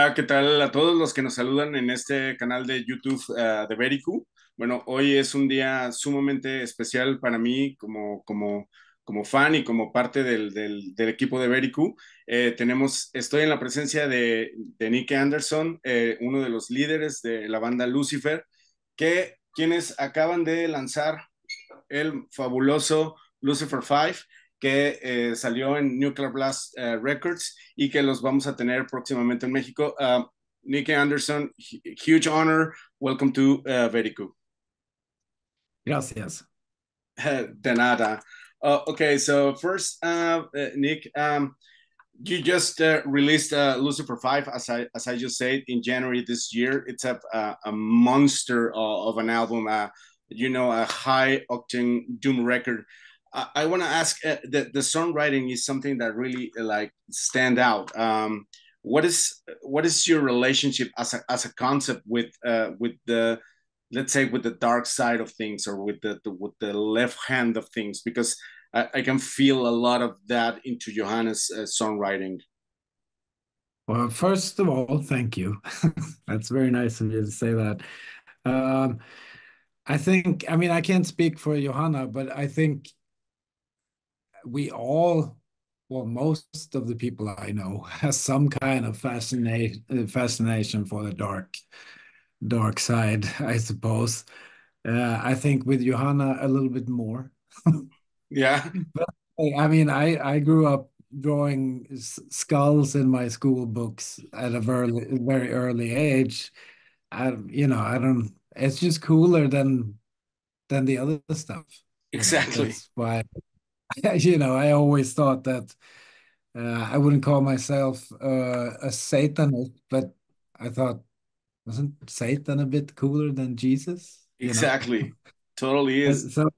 Hola, ¿qué tal a todos los que nos saludan en este canal de YouTube de Vericu? Bueno, hoy es un día sumamente especial para mí como fan y como parte del equipo de Vericu. Estoy en la presencia de Nicke Andersson, uno de los líderes de la banda Lucifer, quienes acaban de lanzar el fabuloso Lucifer 5, que salió en Nuclear Blast Records y que los vamos a tener próximamente en México. Nicke Andersson, huge honor. Welcome to Vericu. Gracias. De nada. Okay, so first, Nick, you just released Lucifer 5, as I just said, in January this year. It's a monster of an album, a high octane doom record. I want to ask, the songwriting is something that really like stand out. What is your relationship as a concept with the, let's say, with the dark side of things, or with the left hand of things? Because I can feel a lot of that into Johannes' songwriting. Well, first of all, thank you. That's very nice of you to say that. Um, I mean, I can't speak for Johanna, but I think we all, well, most of the people I know has some kind of fascination for the dark side, I suppose. I think with Johanna a little bit more. Yeah, But I mean, I grew up drawing skulls in my school books at a very early age. I don't. It's just cooler than the other stuff. exactly. That's why. I always thought that I wouldn't call myself a Satanist, but I thought, wasn't Satan a bit cooler than Jesus? Exactly. Totally is. So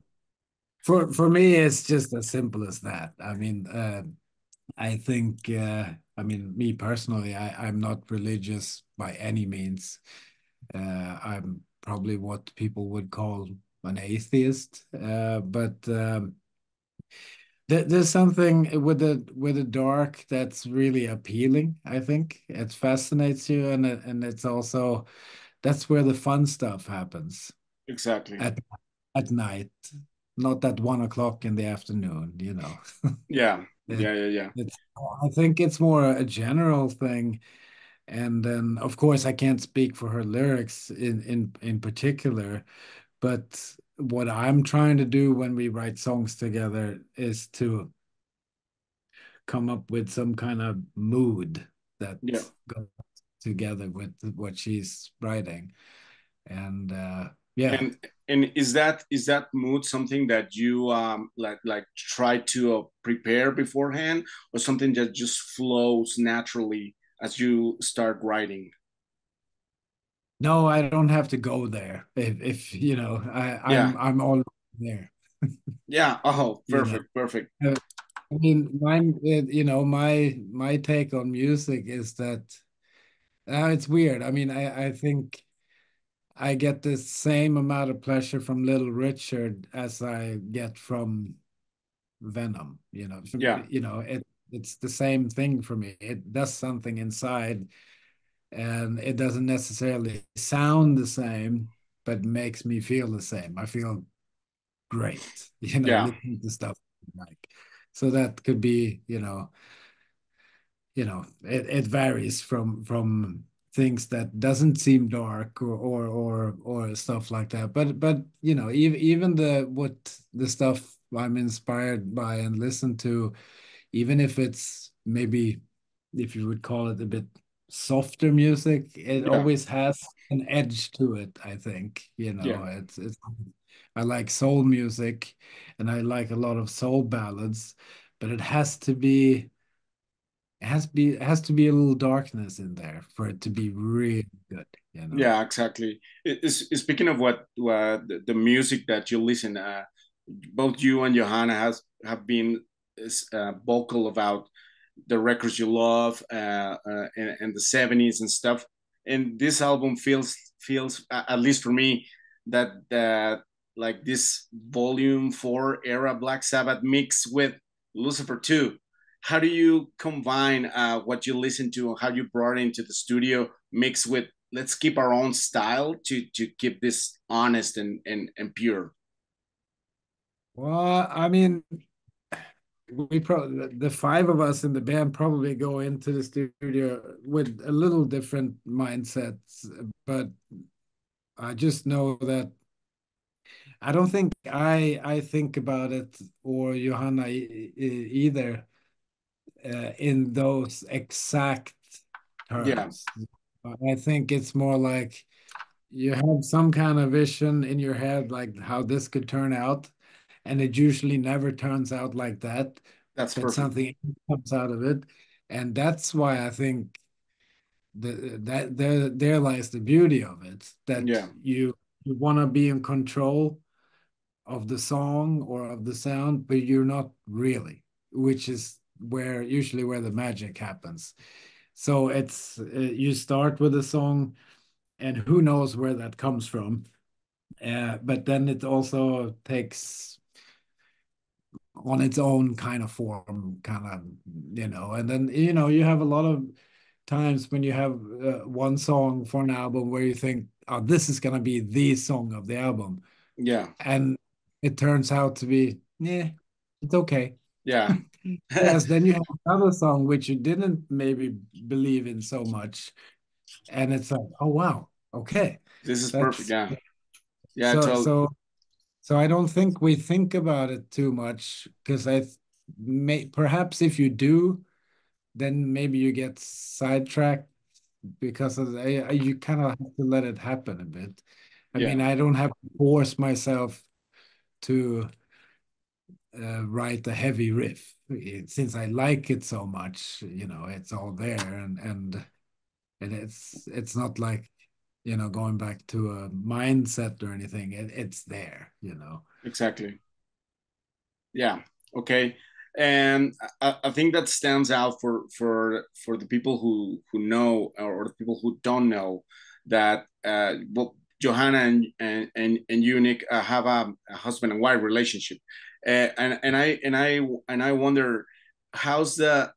for me, it's just as simple as that. I mean, I think, I mean, me personally, I'm not religious by any means. I'm probably what people would call an atheist. But there's something with the dark that's really appealing, I think. It fascinates you, and it's also that's where the fun stuff happens Exactly. at at night, not at 1 o'clock in the afternoon, Yeah. It, Yeah. Yeah. Yeah. it's I think it's more a general thing. And then, of course, I can't speak for her lyrics in particular, but what I'm trying to do when we write songs together is to come up with some kind of mood that Yeah. goes together with what she's writing. And yeah, And and is that mood something that you like try to prepare beforehand, or something that just flows naturally as you start writing? no, I don't have to go there. If Yeah. I'm already there. Yeah. Oh, You know, perfect. Perfect. I mean, my take on music is that it's weird. I mean, I think I get the same amount of pleasure from Little Richard as I get from Venom. Yeah. It's the same thing for me. It does something inside, and it doesn't necessarily sound the same, but makes me feel the same. I feel great, Yeah. listening to stuff like. So that could be, it varies from things that doesn't seem dark or stuff like that. But even the stuff I'm inspired by and listen to, even if it's maybe, if you would call it a bit softer music, it Yeah. always has an edge to it, I think. Yeah. It's I like soul music and I like a lot of soul ballads, but it has to be a little darkness in there for it to be really good. Yeah, exactly. Speaking of what the music that you listen, both you and Johanna have been vocal about the records you love, and the '70s and stuff. And this album feels, at least for me, that like this Volume 4 era Black Sabbath mix with Lucifer 2. how do you combine what you listen to, how you brought into the studio, mix with let's keep our own style to keep this honest and pure? Well, I mean, we probably the five of us in the band probably go into the studio with a little different mindsets, but I just know that I don't think I think about it or Johanna either in those exact Yeah, terms. I think it's more like you have some kind of vision in your head, like how this could turn out, and it usually never turns out like that, that's but perfect. something comes out of it. And that's why I think that there lies the beauty of it, that Yeah, you want to be in control of the song or of the sound, but you're not really, which is where usually where the magic happens. So it's you start with a song, and who knows where that comes from. But then it also takes on its own kind of form, kind of, and then, you have a lot of times when you have one song for an album where you think, oh, this is going to be the song of the album. yeah, And it turns out to be, yeah, it's okay. yeah. Whereas then you have another song which you didn't maybe believe in so much. And it's like, oh, wow, okay. This is perfect. That's Yeah, yeah. so, Totally. so So I don't think we think about it too much because may perhaps if you do, then maybe you get sidetracked because of you kind of have to let it happen a bit. I Yeah, mean, I don't have to force myself to write a heavy riff. Since I like it so much, it's all there, and it's not like, going back to a mindset or anything. It's there. exactly. Yeah. Okay. And I think that stands out for the people who know or the people who don't know that well, Johanna and you, Nick, have a husband and wife relationship, and I wonder how's the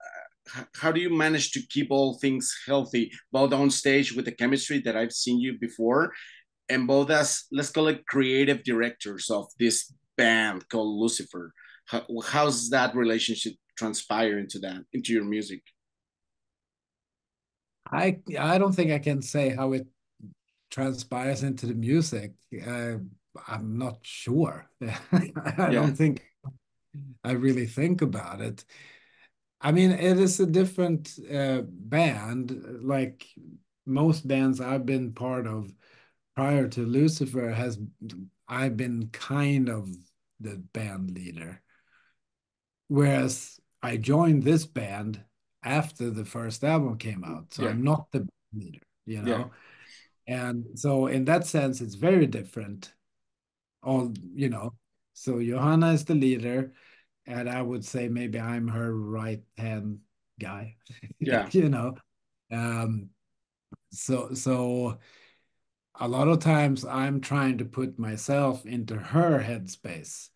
how do you manage to keep all things healthy both on stage with the chemistry that I've seen you before, and both as let's call it creative directors of this band called Lucifer. How's that relationship transpire into that into your music? I don't think I can say how it transpires into the music. I'm not sure. I Yeah, don't think I really think about it. I mean, it is a different band. Like most bands I've been part of prior to Lucifer has I've been kind of the band leader. Whereas I joined this band after the first album came out. So yeah, I'm not the band leader. yeah, And so in that sense, it's very different. All, so Johanna is the leader, and I would say maybe I'm her right hand guy, yeah, you know. Um, so a lot of times I'm trying to put myself into her headspace.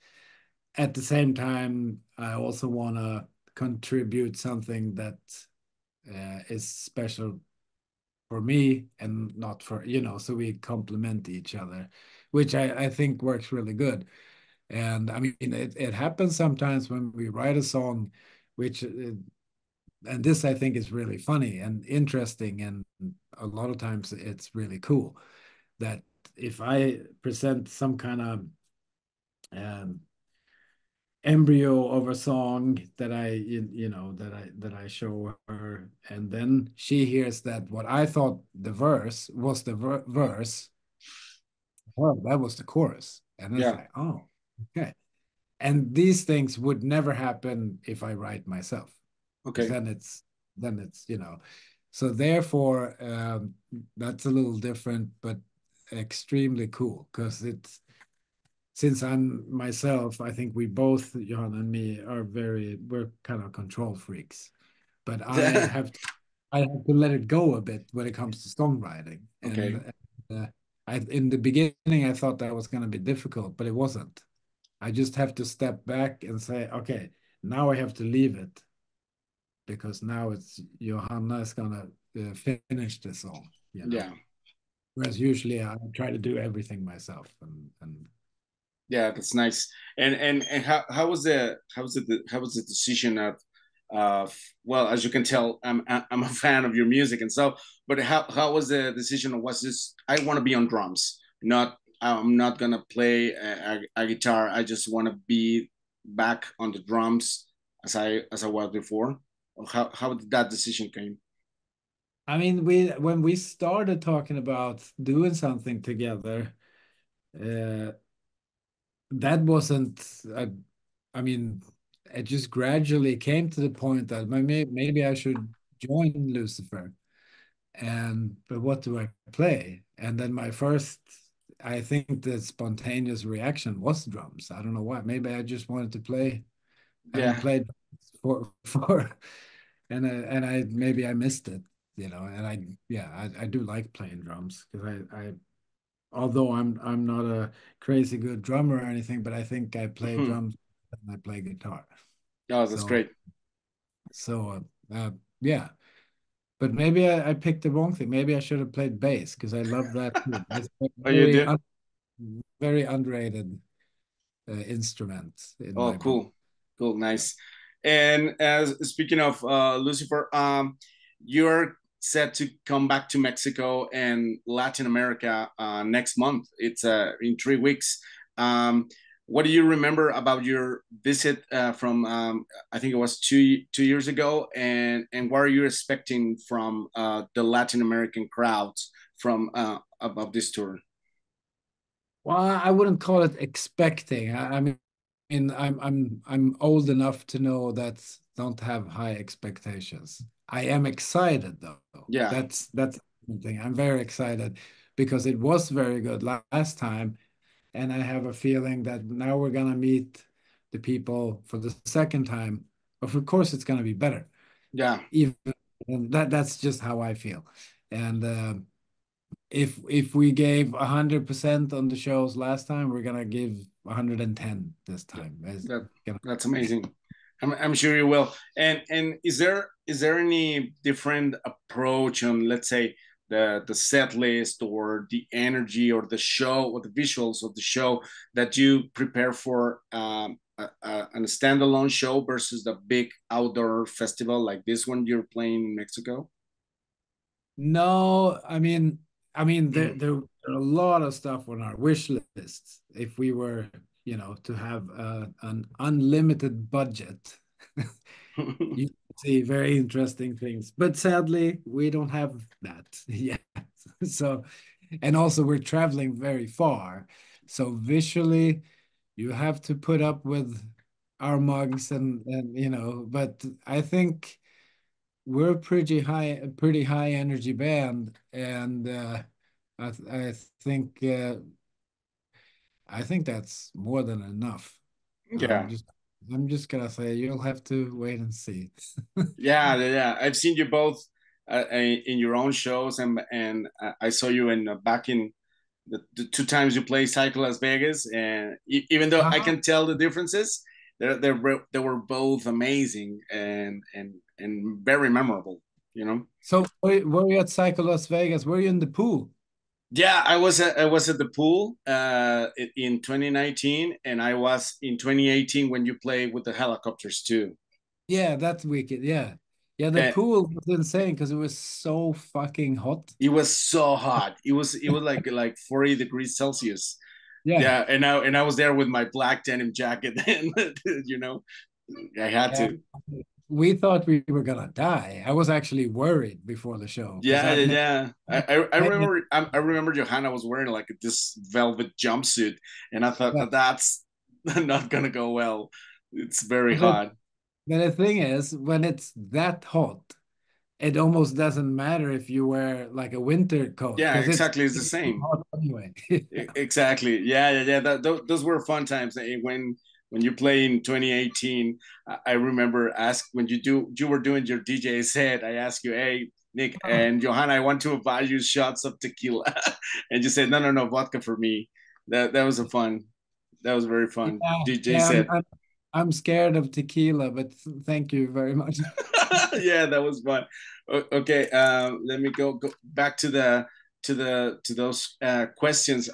At the same time, I also want to contribute something that is special for me and not so we complement each other, which I think works really good. And I mean, it happens sometimes when we write a song, which, and this I think is really funny and interesting. And a lot of times it's really cool that if I present some kind of um, embryo of a song that I show her, and then she hears that what I thought the verse was the verse, well, that was the chorus, and it's yeah. like, oh, okay. And these things would never happen if I write myself, because Okay. then it's so therefore that's a little different, but extremely cool because it's since I'm myself, I think we both, Johan and me, we're kind of control freaks. But I have to let it go a bit when it comes to songwriting. Okay. And in the beginning, I thought that was going to be difficult, but it wasn't. I just have to step back and say, okay, now I have to leave it. because now it's Johanna is gonna finish the song, you know. Yeah. Whereas usually I try to do everything myself, and Yeah, that's nice. And how was the decision of well, as you can tell, I'm a fan of your music and so, but how was the decision of was this I want to be on drums, not I'm not gonna play a guitar. I just want to be back on the drums as I was before. Or how did that decision came? I mean, we when we started talking about doing something together, uh, that wasn't. I mean, it just gradually came to the point that maybe I should join Lucifer. And but what do I play? And then my first, I think the spontaneous reaction was drums. I don't know why. Maybe I just wanted to play. I haven't Yeah. played for and I maybe I missed it, you know. And I yeah, I do like playing drums because I although I'm not a crazy good drummer or anything, but I think I play Hmm. drums and I play guitar. Oh, that's So great. yeah. But maybe I picked the wrong thing. Maybe I should have played bass because I love that too. It's a Oh, you did? very underrated instrument in Oh, my book. cool, cool, nice. And as speaking of Lucifer, you're set to come back to Mexico and Latin America next month. It's in 3 weeks. Um, what do you remember about your visit from? I think it was two years ago, and what are you expecting from the Latin American crowds from about this tour? Well, I wouldn't call it expecting. I mean, I'm old enough to know that don't have high expectations. I am excited though. Yeah, That's the thing. I'm very excited because it was very good last time, and I have a feeling that now we're gonna meet the people for the second time. Of course, it's gonna be better. yeah, Even and that's just how I feel. And if we gave 100% on the shows last time, we're gonna give 110 this time. It's that gonna, that's amazing. I'm sure you will. And is there any different approach on, let's say, the set list or the energy or the show or the visuals of the show that you prepare for a standalone show versus the big outdoor festival like this one you're playing in Mexico? no, I mean Mm. there are a lot of stuff on our wish list. If we were, to have an unlimited budget, you see very interesting things. But sadly, we don't have that yet. So, and also we're traveling very far. So visually, you have to put up with our mugs and but I think we're a pretty high energy band, and I think I think that's more than enough. I'm Yeah. just I'm just gonna say you'll have to wait and see. Yeah. I've seen you both in your own shows, and I saw you in back in the two times you play Cycle Las Vegas, and even though I Uh-huh. can tell the differences, they were both amazing and very memorable. You know. So were you at Psycho Las Vegas? Were you in the pool? Yeah, I was at the pool in 2019, and I was in 2018 when you played with the Hellacopters too. Yeah, that weekend. Yeah. Yeah, the pool was insane because it was so fucking hot. It was so hot. It was like 40 degrees Celsius. Yeah. Yeah, and I was there with my black denim jacket, and you know, I had Yeah. to. We thought we were gonna die. I was actually worried before the show because Yeah, I've yeah, never yeah. I played. remember I remember Johanna was wearing like this velvet jumpsuit, and I thought Yeah. that's not gonna go well. It's very But hot. but the thing is, when it's that hot, it almost doesn't matter if you wear like a winter coat Yeah, because it's exactly. It's the it's too same. hot anyway. Exactly. Yeah. Those were fun times. When you play in 2018, I remember ask when you were doing your DJ set. I asked you, hey Nick and Johanna, I want to buy you shots of tequila, and you said no vodka for me. That was a fun. That was very fun. Yeah, DJ yeah, set. I'm scared of tequila, but thank you very much. Yeah, that was fun. Okay, let me go back to those questions.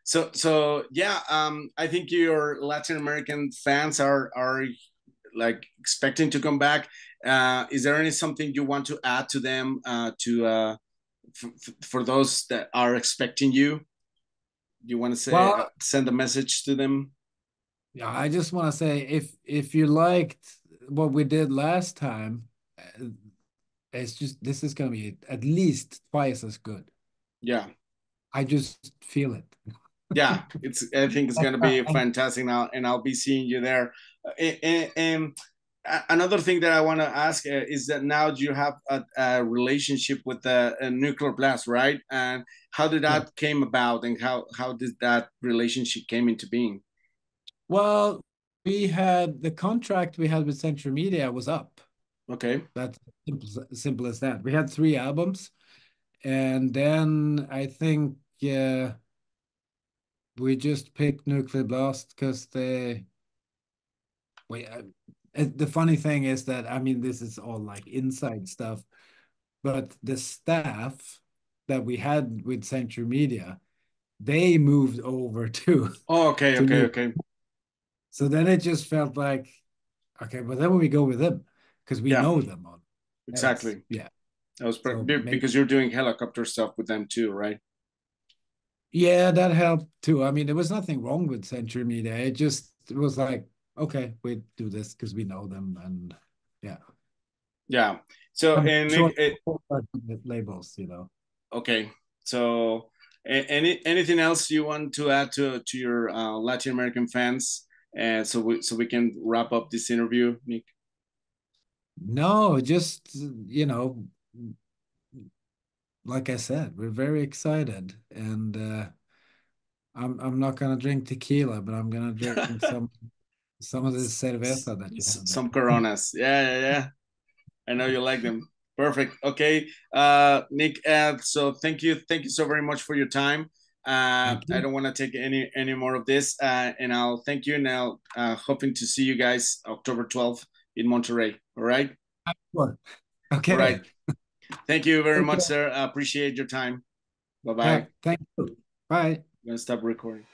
So yeah, I think your Latin American fans are like expecting to come back. Is there any something you want to add to them for those that are expecting you? You want to say Well, send a message to them? yeah, I just want to say if you liked what we did last time, uh, it's just this is going to be at least twice as good. Yeah, I just feel it. yeah. It's I think it's gonna be fantastic now, and I'll be seeing you there. And another thing that I want to ask is that now you have a relationship with the nuclear blast, right? And how did Yeah. that came about, and how did that relationship came into being? Well, we had the contract we had with Century Media was up. Okay. That's simple as that. We had 3 albums, and then I think we just picked Nuclear Blast because we. The funny thing is that I mean this is all like inside stuff, but the staff that we had with Century Media, they moved over to Oh, okay, to okay, Nuke. okay. So then it just felt like okay, but then when we go with them because we Yeah, know them on. It's exactly. yeah. That was So maybe because you're doing helicopter stuff with them too, right? yeah, that helped too. I mean, there was nothing wrong with Century Media. It was like, okay, we do this because we know them and yeah. Yeah. So I'm and sure Nick, labels, you know. okay. So anything else you want to add to your Latin American fans, and so we can wrap up this interview, Nick? No, just like I said, we're very excited and I'm not gonna drink tequila, but I'm gonna drink some of this cerveza that you have Some there. Coronas. Yeah, yeah, yeah. I know you like them. Perfect. Okay, Nick. So thank you so very much for your time. Thank I you. don't want to take any more of this, and I'll thank you. Now, hoping to see you guys October 12th in Monterrey. All right. Sure. All right. Okay. Thank you very Okay. much, sir. I appreciate your time. Bye Yeah, bye. thank you. Bye. I'm gonna stop recording.